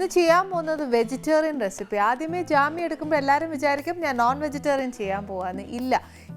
ഇന്ന് ചെയ്യാൻ പോകുന്നത് വെജിറ്റേറിയൻ റെസിപ്പി. ആദ്യമേ ജാമി എടുക്കുമ്പോൾ എല്ലാവരും വിചാരിക്കും ഞാൻ നോൺ വെജിറ്റേറിയൻ ചെയ്യാൻ പോകാമെന്ന്. ഇല്ല,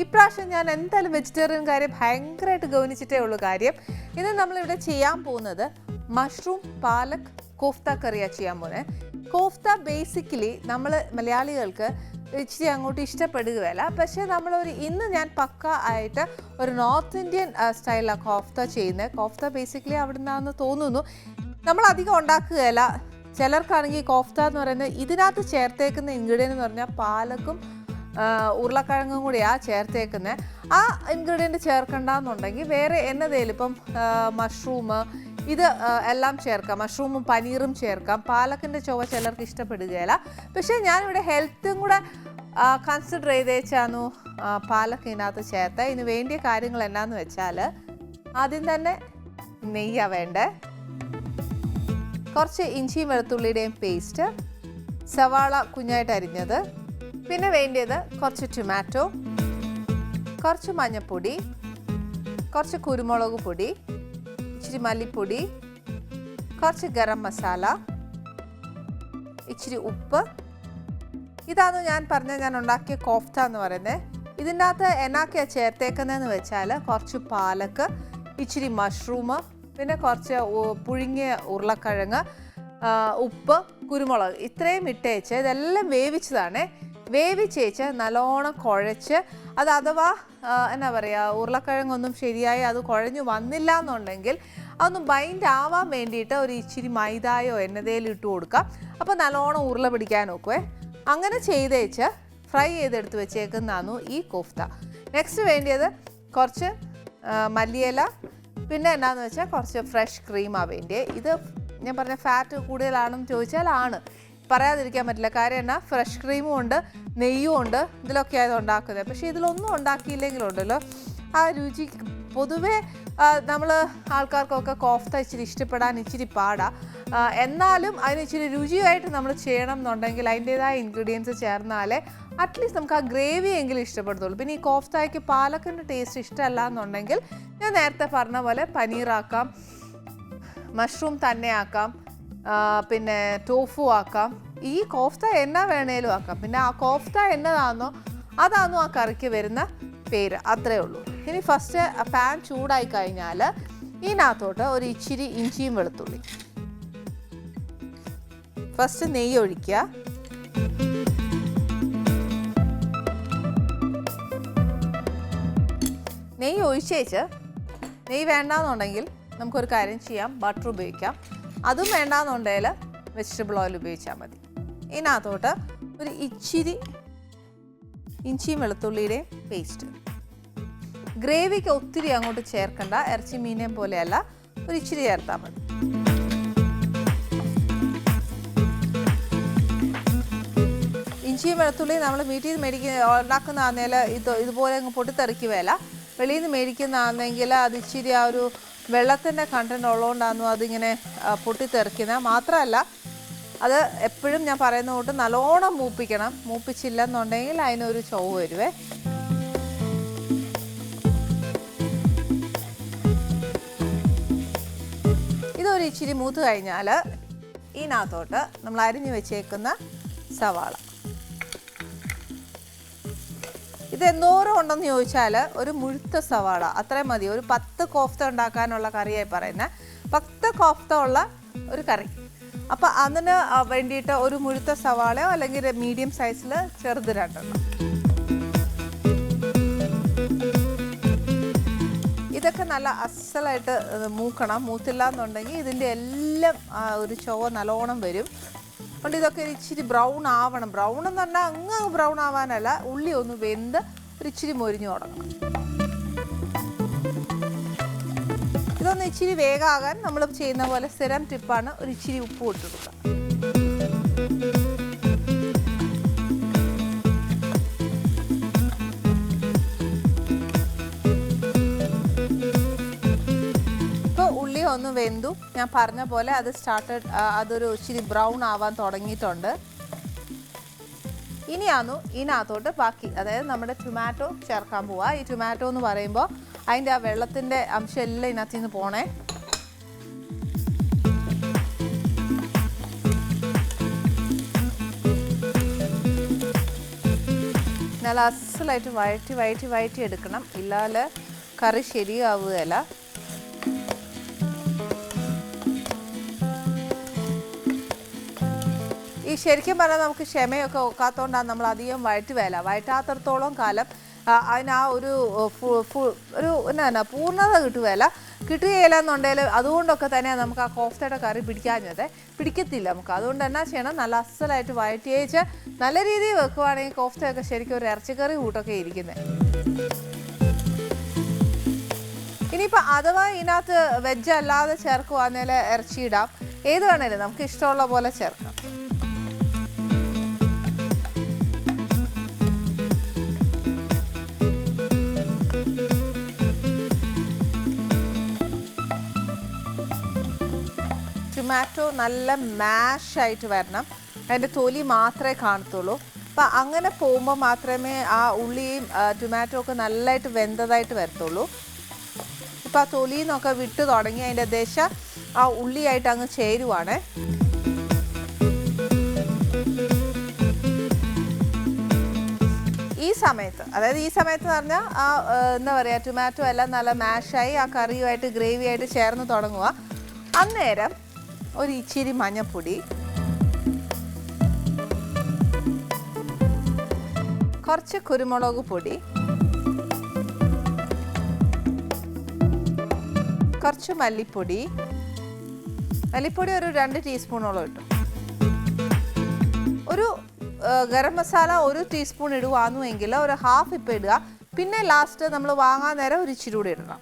ഇപ്രാവശ്യം ഞാൻ എന്തായാലും വെജിറ്റേറിയൻ കാര്യം ഭയങ്കരമായിട്ട് ഗവനിച്ചിട്ടേ ഉള്ളൂ കാര്യം. ഇന്ന് നമ്മളിവിടെ ചെയ്യാൻ പോകുന്നത് മഷ്റൂം പാലക് കോഫ്ത കറിയാണ് ചെയ്യാൻ പോകുന്നത്. കോഫ്ത ബേസിക്കലി നമ്മൾ മലയാളികൾക്ക് ഇച്ചിരി അങ്ങോട്ട് ഇഷ്ടപ്പെടുകയല്ല. പക്ഷേ ഇന്ന് ഞാൻ പക്ക ആയിട്ട് ഒരു നോർത്ത് ഇന്ത്യൻ സ്റ്റൈലാണ് കോഫ്ത ചെയ്യുന്നത്. കോഫ്ത ബേസിക്കലി അവിടെ നിന്നാണെന്ന് തോന്നുന്നു. നമ്മളധികം ഉണ്ടാക്കുകയല്ല. ചിലർക്കാണെങ്കിൽ കോഫ്ത എന്ന് പറയുന്നത് ഇതിനകത്ത് ചേർത്തേക്കുന്ന ഇൻഗ്രീഡിയൻ്റ് എന്ന് പറഞ്ഞാൽ പാലക്കും ഉരുളക്കിഴങ്ങും കൂടിയാണ് ചേർത്തേക്കുന്നത്. ആ ഇൻഗ്രീഡിയൻറ്റ് ചേർക്കണ്ടെന്നുണ്ടെങ്കിൽ വേറെ എന്നതേലും ഇപ്പം മഷ്റൂം ഇത് എല്ലാം ചേർക്കാം. മഷ്റൂമും പനീറും ചേർക്കാം. പാലക്കിൻ്റെ ചൊവ്വ ചിലർക്ക് ഇഷ്ടപ്പെടുകയില്ല. പക്ഷേ ഞാനിവിടെ ഹെൽത്തും കൂടെ കൺസിഡർ ചെയ്തേച്ചാന്നു പാലക്ക് ഇതിനകത്ത് ചേർത്ത്. ഇതിന് വേണ്ടിയ കാര്യങ്ങൾ എന്നാന്ന് വെച്ചാൽ ആദ്യം തന്നെ നെയ്യാണ് വേണ്ടേ, കുറച്ച് ഇഞ്ചിയും വെളുത്തുള്ളിയുടെയും പേസ്റ്റ്, സവാള കുഞ്ഞായിട്ട് അരിഞ്ഞത്, പിന്നെ വേണ്ടിയത് കുറച്ച് ടൊമാറ്റോ, കുറച്ച് മഞ്ഞൾപ്പൊടി, കുറച്ച് കുരുമുളക് പൊടി, ഇച്ചിരി മല്ലിപ്പൊടി, കുറച്ച് ഗരം മസാല, ഇച്ചിരി ഉപ്പ്. ഇതാണ് ഞാൻ ഞാൻ ഉണ്ടാക്കിയ കോഫ്ത എന്ന് പറയുന്നത്. ഇതിൻ്റെ അകത്ത് എന്നൊക്കെയാണ് ചേർത്തേക്കുന്നതെന്ന് വെച്ചാൽ കുറച്ച് പാലക്ക്, ഇച്ചിരി മഷ്റൂം, പിന്നെ കുറച്ച് പുഴുങ്ങിയ ഉരുളക്കിഴങ്ങ്, ഉപ്പ്, കുരുമുളക്, ഇത്രയും ഇട്ടേച്ച് ഇതെല്ലാം വേവിച്ചതാണ്. വേവിച്ചേച്ച് നല്ലോണം കുഴച്ച് അത് അഥവാ എന്നാ പറയുക ഉരുളക്കിഴങ്ങൊന്നും ശരിയായി അത് കുഴഞ്ഞു വന്നില്ല എന്നുണ്ടെങ്കിൽ അതൊന്ന് ബൈൻഡ് ആവാൻ വേണ്ടിയിട്ട് ഒരു ഇച്ചിരി മൈദായോ എന്നതേലും ഇട്ട് കൊടുക്കാം. അപ്പോൾ നല്ലോണം ഉരുള പിടിക്കാൻ നോക്കുവേ. അങ്ങനെ ചെയ്തേച്ച് ഫ്രൈ ചെയ്തെടുത്ത് വെച്ചേക്കുന്നതാണ് ഈ കോഫ്ത. നെക്സ്റ്റ് വേണ്ടിയത് കുറച്ച് മല്ലിയില, പിന്നെ എന്നാന്ന് വെച്ചാൽ കുറച്ച് ഫ്രഷ് ക്രീമാണ് വേണ്ടിയത്. ഇത് ഞാൻ പറഞ്ഞ ഫാറ്റ് കൂടുതലാണെന്ന് ചോദിച്ചാൽ ആണ്, പറയാതിരിക്കാൻ പറ്റില്ല. കാര്യം എന്നാ ഫ്രഷ് ക്രീമും ഉണ്ട്, നെയ്യും ഉണ്ട്, ഇതിലൊക്കെ ആയത് ഉണ്ടാക്കുന്നത്. പക്ഷേ ഇതിലൊന്നും ഉണ്ടാക്കിയില്ലെങ്കിലുണ്ടല്ലോ ആ രുചി പൊതുവേ നമ്മൾ ആൾക്കാർക്കൊക്കെ കോഫ്ത ഇച്ചിരി ഇഷ്ടപ്പെടാൻ ഇച്ചിരി പാടാണ്. എന്നാലും അതിന് ഇച്ചിരി രുചിയായിട്ട് നമ്മൾ ചെയ്യണം എന്നുണ്ടെങ്കിൽ അതിൻ്റേതായ ഇൻഗ്രീഡിയൻസ് ചേർന്നാലേ അറ്റ്ലീസ്റ്റ് നമുക്ക് ആ ഗ്രേവി എങ്കിലും ഇഷ്ടപ്പെടുത്തുള്ളൂ. പിന്നെ ഈ കോഫ്തയ്ക്ക് പാലക്കിൻ്റെ ടേസ്റ്റ് ഇഷ്ടമല്ല എന്നുണ്ടെങ്കിൽ ഞാൻ നേരത്തെ പറഞ്ഞ പോലെ പനീറാക്കാം, മഷ്റൂം തന്നെ ആക്കാം, പിന്നെ ടോഫു ആക്കാം, ഈ കോഫ്ത എന്നാ വേണേലും ആക്കാം. പിന്നെ ആ കോഫ്ത എന്നതാണോ അതാണോ ആ കറിക്ക് വരുന്ന പേര്, അത്രേ ഉള്ളൂ. ഇനി ഫസ്റ്റ് പാൻ ചൂടായി കഴിഞ്ഞാൽ ഇതിനകത്തോട്ട് ഒരു ഇച്ചിരി ഇഞ്ചിയും വെളുത്തുള്ളി, ഫസ്റ്റ് നെയ്യ് ഒഴിക്കുക. നെയ്യ് ഒഴിച്ചേച്ച് നെയ്യ് വേണ്ടാന്നുണ്ടെങ്കിൽ നമുക്കൊരു കാര്യം ചെയ്യാം, ബട്ടർ ഉപയോഗിക്കാം. അതും വേണ്ടാന്നുണ്ടെങ്കിൽ വെജിറ്റബിൾ ഓയിൽ ഉപയോഗിച്ചാൽ മതി. ഇതിനകത്തോട്ട് ഒരു ഇച്ചിരി ഇഞ്ചിയും വെളുത്തുള്ളിയുടെയും പേസ്റ്റ്. ഗ്രേവിക്ക് ഒത്തിരി അങ്ങോട്ട് ചേർക്കണ്ട, ഇറച്ചി മീനെയും പോലെയല്ല, ഒരു ഇച്ചിരി ചേർത്താൽ മതി. ഇഞ്ചിയും വെളുത്തുള്ളി നമ്മൾ വീട്ടിൽ നിന്ന് ഉണ്ടാക്കുന്നതാണെങ്കിൽ ഇതുപോലെ അങ്ങ് പൊട്ടിത്തെറിക്കുകയല്ല. വെളിയിൽ നിന്ന് മേടിക്കുന്നതാണെങ്കിൽ അത് ഇച്ചിരി ആ ഒരു വെള്ളത്തിൻ്റെ കണ്ടൻറ് ഉള്ളതുകൊണ്ടാണ് അതിങ്ങനെ പൊട്ടിത്തെറിക്കുന്നത്. മാത്രമല്ല അത് എപ്പോഴും ഞാൻ പറയുന്ന കൂട്ട് നല്ലോണം മൂപ്പിക്കണം. മൂപ്പിച്ചില്ലെന്നുണ്ടെങ്കിൽ അതിനൊരു ചൊവ്വ വരുവേ. ഇതൊരു ഇച്ചിരി മൂത്ത് കഴിഞ്ഞാൽ ഇതിനകത്തോട്ട് നമ്മൾ അരിഞ്ഞു വെച്ചേക്കുന്ന സവാള, ഇത് എന്തോരം ഉണ്ടെന്ന് ചോദിച്ചാൽ ഒരു മുഴുത്ത സവാള അത്രയും മതി. ഒരു 10 കോഫ്ത ഉണ്ടാക്കാനുള്ള കറിയായി പറയുന്നത്, 10 കോഫ്ത ഉള്ള ഒരു കറി. അപ്പോൾ അതിന് വേണ്ടിയിട്ട് ഒരു മുഴുത്ത സവാളയോ അല്ലെങ്കിൽ മീഡിയം സൈസിൽ ചെറുത് 2. ഇതൊക്കെ നല്ല അസലായിട്ട് മൂക്കണം. മൂത്തില്ല എന്നുണ്ടെങ്കിൽ ഇതിൻ്റെ എല്ലാം ഒരു ചുവ നല്ലോണം വരും. അതുകൊണ്ട് ഇതൊക്കെ ഇച്ചിരി ബ്രൗൺ ആവണം. ബ്രൗൺ എന്ന് പറഞ്ഞാൽ അങ്ങ് ബ്രൗൺ ആവാനല്ല, ഉള്ളി ഒന്ന് വെന്ത് ഒരു ഇച്ചിരി മൊരിഞ്ഞു തുടങ്ങണം. ഇതൊന്ന് ഇച്ചിരി വേഗമാകാൻ നമ്മൾ ചെയ്യുന്ന പോലെ സ്ഥിരം ടിപ്പാണ് ഒരു ഇച്ചിരി ഉപ്പ് ഇട്ട് കൊടുക്കുക. ഇപ്പോൾ ഉള്ളി ഒന്ന് വെന്തു, ഞാൻ പറഞ്ഞ പോലെ അത് അതൊരു ഇച്ചിരി ബ്രൗൺ ആവാൻ തുടങ്ങിയിട്ടുണ്ട്. ഇനിയാന്നു ഇതിനകത്തോട്ട് ബാക്കി, അതായത് നമ്മുടെ ടൊമാറ്റോ ചേർക്കാൻ പോവുക. ഈ ടൊമാറ്റോ എന്ന് പറയുമ്പോൾ അതിൻ്റെ ആ വെള്ളത്തിൻ്റെ അംശം എല്ലാം ഇതിനകത്ത് നിന്ന് പോണേ. നല്ല അസലായിട്ട് വഴറ്റി എടുക്കണം, ഇല്ലാൽ കറി ശരിയാവുകയില്ല. ഈ ശരിക്കും പറഞ്ഞാൽ നമുക്ക് ക്ഷമയൊക്കെ ഒക്കാത്തതുകൊണ്ടാണ് നമ്മൾ അധികം വഴറ്റാത്തടത്തോളം കാലം അതിന് ആ ഒരു എന്നാ പൂർണ്ണത കിട്ടുകയില്ല എന്നുണ്ടെങ്കിൽ അതുകൊണ്ടൊക്കെ തന്നെയാണ് നമുക്ക് ആ കോഫ്തയുടെ കറി പിടിക്കത്തില്ല നമുക്ക്. അതുകൊണ്ട് എന്നാ ചെയ്യണം, നല്ല അസലായിട്ട് വഴറ്റിയേച്ച് നല്ല രീതിയിൽ വെക്കുവാണെങ്കിൽ കോഫ്തയൊക്കെ ശരിക്കും ഒരു ഇറച്ചിക്കറി കൂട്ടൊക്കെ ഇരിക്കുന്നത്. ഇനിയിപ്പോൾ അഥവാ ഇതിനകത്ത് വെജ് അല്ലാതെ ചേർക്കുവാണെങ്കിൽ ഇറച്ചിയിടാം, ഏത് വേണേലും നമുക്ക് ഇഷ്ടമുള്ള പോലെ ചേർക്കാം. ടൊമാറ്റോ നല്ല മാഷായിട്ട് വരണം, അതിൻ്റെ തൊലി മാത്രമേ കാണത്തുള്ളൂ. അപ്പം അങ്ങനെ പോകുമ്പോൾ മാത്രമേ ആ ഉള്ളിയും ടൊമാറ്റോ ഒക്കെ നല്ലതായിട്ട് വെന്തതായിട്ട് വരത്തുള്ളൂ. ഇപ്പം ആ തൊലിയിൽ നിന്നൊക്കെ വിട്ട് തുടങ്ങി അതിൻ്റെ ദശ ആ ഉള്ളിയായിട്ട് അങ്ങ് ചേരുവാണ്. ഈ സമയത്ത് എന്ന് പറഞ്ഞാൽ ആ എന്താ പറയുക, ടൊമാറ്റോ എല്ലാം നല്ല മാഷായി ആ കറിയുമായിട്ട് ഗ്രേവിയായിട്ട് ചേർന്ന് തുടങ്ങുക. അന്നേരം ഒരു ഇച്ചിരി മഞ്ഞൾപ്പൊടി, കുറച്ച് കുരുമുളക് പൊടി, കുറച്ച് മല്ലിപ്പൊടി ഒരു 2 ടീസ്പൂണോളം ഇട്ടു. ഒരു ഗരം മസാല 1 ടീസ്പൂൺ ഇടുവാന്നുവെങ്കിൽ ഒരു ഹാഫ് ഇപ്പം ഇടുക. പിന്നെ ലാസ്റ്റ് നമ്മൾ വാങ്ങാൻ നേരം ഒരു ഇച്ചിരി കൂടി ഇടണം.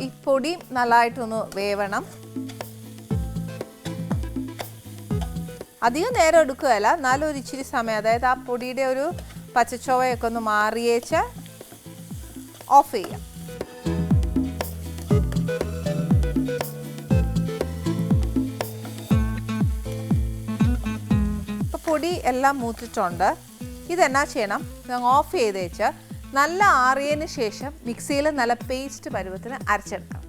ഈ പൊടി നല്ലതായിട്ടൊന്ന് വേവണം. അധികം നേരം എടുക്കുകയല്ല, എന്നാലും ഒരു ഇച്ചിരി സമയം, അതായത് ആ പൊടിയുടെ ഒരു പച്ചച്ചോവയൊക്കെ ഒന്ന് മാറിയേച്ച് ഓഫ് ചെയ്യാം. ഇപ്പോൾ പൊടി എല്ലാം മൂത്തിട്ടുണ്ട്. ഇതെന്നാ ചെയ്യണം, ഞങ്ങൾ ഓഫ് ചെയ്തേച്ച് നല്ല ആറിയതിന് ശേഷം മിക്സിയിൽ നല്ല പേസ്റ്റ് പരുവത്തിന് അരച്ചെടുക്കണം.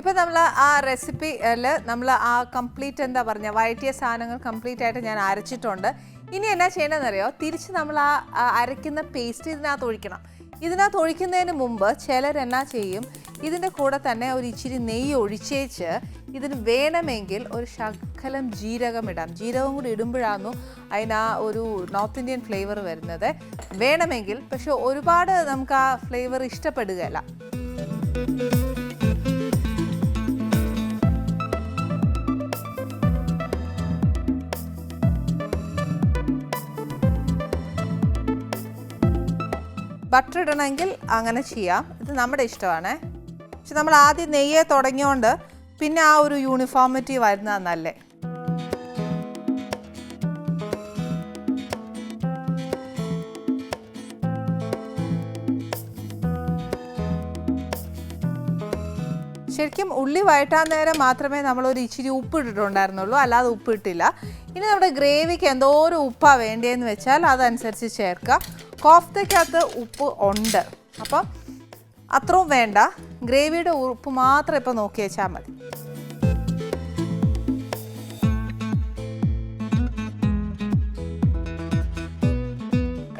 ഇപ്പം നമ്മൾ ആ റെസിപ്പിയിൽ നമ്മൾ ആ കംപ്ലീറ്റ് എന്താ പറഞ്ഞ വഴറ്റിയ സാധനങ്ങൾ കംപ്ലീറ്റ് ആയിട്ട് ഞാൻ അരച്ചിട്ടുണ്ട്. ഇനി എന്നാ ചെയ്യണമെന്നറിയോ, തിരിച്ച് നമ്മൾ ആ അരയ്ക്കുന്ന പേസ്റ്റ് ഇതിനകത്ത് ഒഴിക്കണം. ഇതിനകത്ത് ഒഴിക്കുന്നതിന് മുമ്പ് ചിലരെന്നാ ചെയ്യും, ഇതിൻ്റെ കൂടെ തന്നെ ഒരു ഇച്ചിരി നെയ്യ് ഒഴിച്ചേച്ച് ഇതിന് വേണമെങ്കിൽ ഒരു ശകലം ജീരകം ഇടാം. ജീരകം കൂടി ഇടുമ്പോഴാണ് അതിന് ആ ഒരു നോർത്ത് ഇന്ത്യൻ ഫ്ലേവർ വരുന്നത്. വേണമെങ്കിൽ, പക്ഷെ ഒരുപാട് നമുക്ക് ആ ഫ്ലേവർ ഇഷ്ടപ്പെടുകയല്ല. ബട്ടർ ഇടണമെങ്കിൽ അങ്ങനെ ചെയ്യാം, ഇത് നമ്മുടെ ഇഷ്ടമാണ്. പക്ഷെ നമ്മൾ ആദ്യം നെയ്യെ തുടങ്ങിയോണ്ട് പിന്നെ ആ ഒരു യൂണിഫോമിറ്റി വരുന്നതാണ് നല്ലേ. ശരിക്കും ഉള്ളി വഴറ്റാൻ നേരം മാത്രമേ നമ്മളൊരു ഇച്ചിരി ഉപ്പ് ഇട്ടിട്ടുണ്ടായിരുന്നുള്ളൂ, അല്ലാതെ ഉപ്പ് ഇട്ടില്ല. ഇനി നമ്മുടെ ഗ്രേവിക്ക് എന്തോരം ഉപ്പാണ് വേണ്ടതെന്ന് വെച്ചാൽ അതനുസരിച്ച് ചേർക്കുക. കോഫ്തയ്ക്കകത്ത് ഉപ്പ് ഉണ്ട്, അപ്പം അത്രയും വേണ്ട, ഗ്രേവിയുടെ ഉപ്പ് മാത്രം ഇപ്പം നോക്കി വെച്ചാൽ മതി.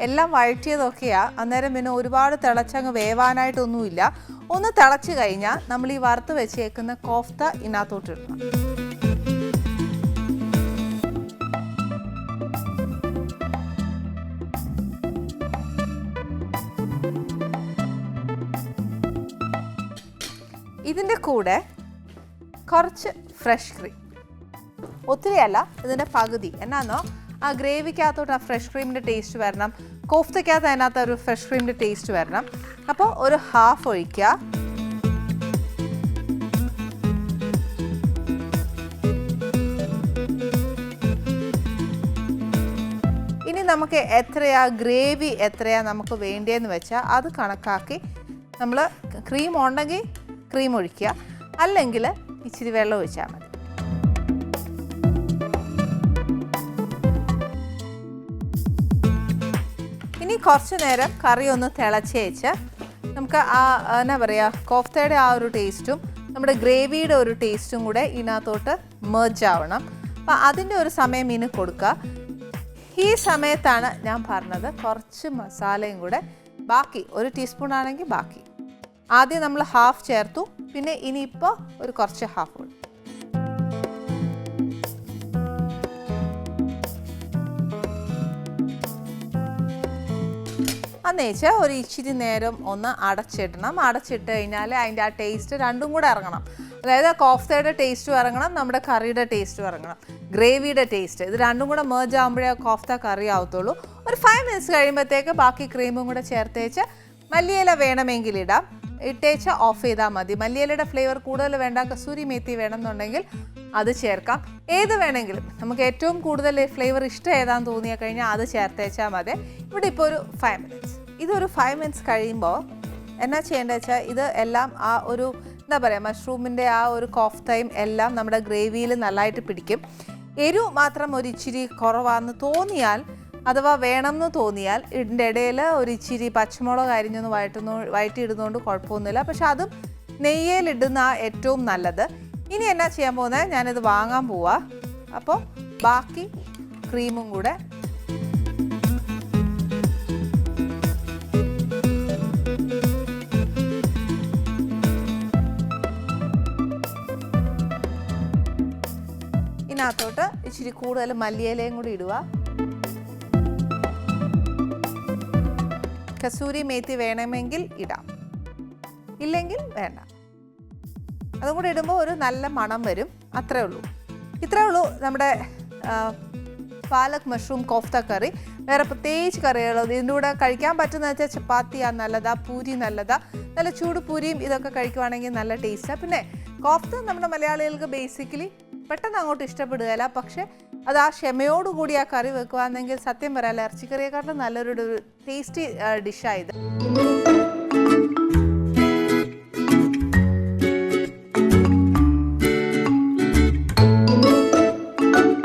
എല്ലാം വഴറ്റിയതൊക്കെയാണ്, അന്നേരം പിന്നെ ഒരുപാട് തിളച്ചങ്ങ് വേവാനായിട്ടൊന്നുമില്ല. ഒന്ന് തിളച്ച് കഴിഞ്ഞാൽ നമ്മൾ ഈ വറുത്ത് വെച്ചേക്കുന്ന കോഫ്ത ഇതിനകത്തോട്ട് ഇടണം. ഇതിൻ്റെ കൂടെ കുറച്ച് ഫ്രഷ് ക്രീം, ഒത്തിരി അല്ല, ഇതിൻ്റെ പകുതി. എന്നാന്നോ ആ ഗ്രേവിക്കകത്തോട്ട് ആ ഫ്രഷ് ക്രീമിൻ്റെ ടേസ്റ്റ് വരണം, കോഫ്തയ്ക്കകത്ത് അതിനകത്ത് ഒരു ഫ്രഷ് ക്രീമിൻ്റെ ടേസ്റ്റ് വരണം. അപ്പോൾ ഒരു ഹാഫ് ഒഴിക്കുക. ഇനി നമുക്ക് ഗ്രേവി എത്രയാണ് നമുക്ക് വേണ്ടതെന്ന് വെച്ചാൽ അത് കണക്കാക്കി നമ്മൾ ക്രീം ഉണ്ടെങ്കിൽ ക്രീം ഒഴിക്കുക, അല്ലെങ്കിൽ ഇച്ചിരി വെള്ളം ഒഴിച്ചാൽ മതി. ഇനി കുറച്ച് നേരം കറി ഒന്ന് തിളച്ചേച്ച് നമുക്ക് ആ എന്നാ പറയുക കോഫ്തയുടെ ആ ഒരു ടേസ്റ്റും നമ്മുടെ ഗ്രേവിയുടെ ഒരു ടേസ്റ്റും കൂടെ ഇതിനകത്തോട്ട് മെർജ് ആവണം. അപ്പം അതിൻ്റെ ഒരു സമയം ഇതിന് കൊടുക്കുക. ഈ സമയത്താണ് ഞാൻ പറഞ്ഞത് കുറച്ച് മസാലയും കൂടെ ബാക്കി 1 ടീസ്പൂൺ ആണെങ്കിൽ ബാക്കി ആദ്യം നമ്മൾ ഹാഫ് ചേർത്തു, പിന്നെ ഇനിയിപ്പോൾ ഒരു കുറച്ച് ഹാഫ് കൂടി. അന്നേച്ച് ഒരു ഇച്ചിരി നേരം ഒന്ന് അടച്ചിടണം. അടച്ചിട്ട് കഴിഞ്ഞാൽ അതിൻ്റെ ആ ടേസ്റ്റ് രണ്ടും കൂടെ ഇറങ്ങണം. അതായത് കോഫ്തയുടെ ടേസ്റ്റും ഇറങ്ങണം, നമ്മുടെ കറിയുടെ ടേസ്റ്റും ഇറങ്ങണം, ഗ്രേവിയുടെ ടേസ്റ്റ്. ഇത് രണ്ടും കൂടെ മേർജ് ആകുമ്പോഴേ കോഫ്ത കറി ആവത്തുള്ളൂ. ഒരു 5 മിനിറ്റ്സ് കഴിയുമ്പോഴത്തേക്ക് ബാക്കി ക്രീമും കൂടെ ചേർത്തേച്ച് മല്ലിയില വേണമെങ്കിൽ ഇടാം, ഇട്ടേച്ച് ഓഫ് ചെയ്താൽ മതി. മല്ലിയിലയുടെ ഫ്ലേവർ കൂടുതൽ വേണ്ട, കസൂരി മേത്തി വേണമെന്നുണ്ടെങ്കിൽ അത് ചേർക്കാം. ഏത് വേണമെങ്കിലും നമുക്ക് ഏറ്റവും കൂടുതൽ ഫ്ലേവർ ഇഷ്ടം ഏതാണെന്ന് തോന്നിയാൽ കഴിഞ്ഞാൽ അത് ചേർത്തേച്ചാൽ മതി. ഇവിടെ ഇപ്പോൾ ഒരു 5 മിനിറ്റ്സ്. ഇതൊരു 5 മിനിറ്റ്സ് കഴിയുമ്പോൾ എന്നാ ചെയ്യേണ്ടത് വെച്ചാൽ ഇത് എല്ലാം ആ ഒരു എന്താ പറയുക മഷ്റൂമിൻ്റെ ആ ഒരു കോഫ്തയും എല്ലാം നമ്മുടെ ഗ്രേവിയിൽ നല്ലതായിട്ട് പിടിക്കും. എരിവ് മാത്രം ഒരു ഇച്ചിരി കുറവാണെന്ന് തോന്നിയാൽ അഥവാ വേണമെന്ന് തോന്നിയാൽ ഇതിൻ്റെ ഇടയിൽ ഒരു ഇച്ചിരി പച്ചമുളക് അരിഞ്ഞൊന്ന് വഴറ്റിയിടുന്നതുകൊണ്ട് കുഴപ്പമൊന്നുമില്ല. പക്ഷെ അതും നെയ്യിലിടുന്ന ഏറ്റവും നല്ലത്. ഇനി എന്നാ ചെയ്യാൻ പോകുന്നത്, ഞാനിത് വാങ്ങാൻ പോവാ. അപ്പോൾ ബാക്കി ക്രീമും കൂടെ ഇതിനകത്തോട്ട് ഇച്ചിരി കൂടുതൽ മല്ലിയിലയും കൂടി ഇടുക. കസൂരി മേത്തി വേണമെങ്കിൽ ഇടാം, ഇല്ലെങ്കിൽ വേണ്ട. അതും കൂടി ഇടുമ്പോൾ ഒരു നല്ല മണം വരും. ഇത്രേ ഉള്ളൂ നമ്മുടെ പാലക് മഷ്റൂം കോഫ്ത കറി. വേറെ പ്രത്യേകിച്ച് കറികളോ ഇതിൻ്റെ കൂടെ കഴിക്കാൻ പറ്റുന്ന വെച്ചാൽ ചപ്പാത്തിയാണ് നല്ലതാ, പൂരി നല്ലതാ. നല്ല ചൂട് പൂരിയും ഇതൊക്കെ കഴിക്കുവാണെങ്കിൽ നല്ല ടേസ്റ്റാണ്. പിന്നെ കോഫ്ത നമ്മുടെ മലയാളികൾക്ക് ബേസിക്കലി പെട്ടെന്ന് അങ്ങോട്ട് ഇഷ്ടപ്പെടുകയില്ല. പക്ഷേ അത് ആ ക്ഷമയോടുകൂടി ആ കറി വെക്കുകയാണെങ്കിൽ സത്യം പറയാമല്ലോ ഇറച്ചിക്കറിയെക്കാട്ടും നല്ലൊരു ടേസ്റ്റി ഡിഷായത്.